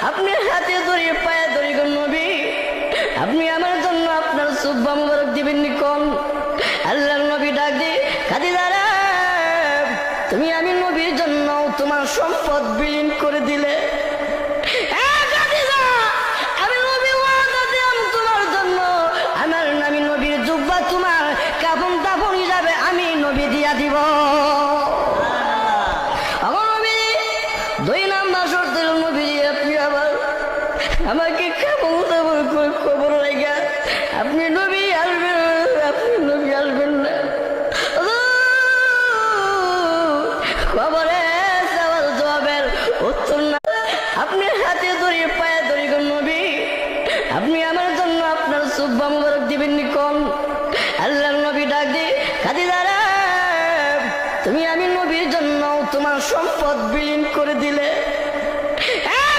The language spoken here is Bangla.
আপনি হাতে ধরে পায়ে ধরে গো নবী, আপনি আমার জন্য আপনার সুব্বা মুবারক দিবেন নি কোন? আল্লাহর নবী ডাক দিয়ে খাদিজা রে, তুমি আমি নবীর জন্য তোমার সম্পদ বিলীন করে দিলে। আমি নবী ওয়াদা দিলাম তোমার জন্য, আমার নামি নবীর জুব্বা তোমার কাফন দাফন হিসাবে আমি নবী দিয়া দিব। দুই নাম্বার শর্ত নবী, আপনি আবার আমাকে কাফন দাফন করে খবর লাগা আপনি নবী আসবেন, আপনি নবী আসবেন না। খবরে সওয়াল জবাবের উত্তর না, আপনি হাতে ধরে পায়ে ধরে গো নবী, আপনি আমার জন্য আপনার সুব্বা মুবারক দিবেন নি কোন? আল্লাহর নবী ডাক দিয়ে খাদিজা রে, তুমি আমি নবীর জন্য তোমার সম্পদ বিলীন করে দিলে।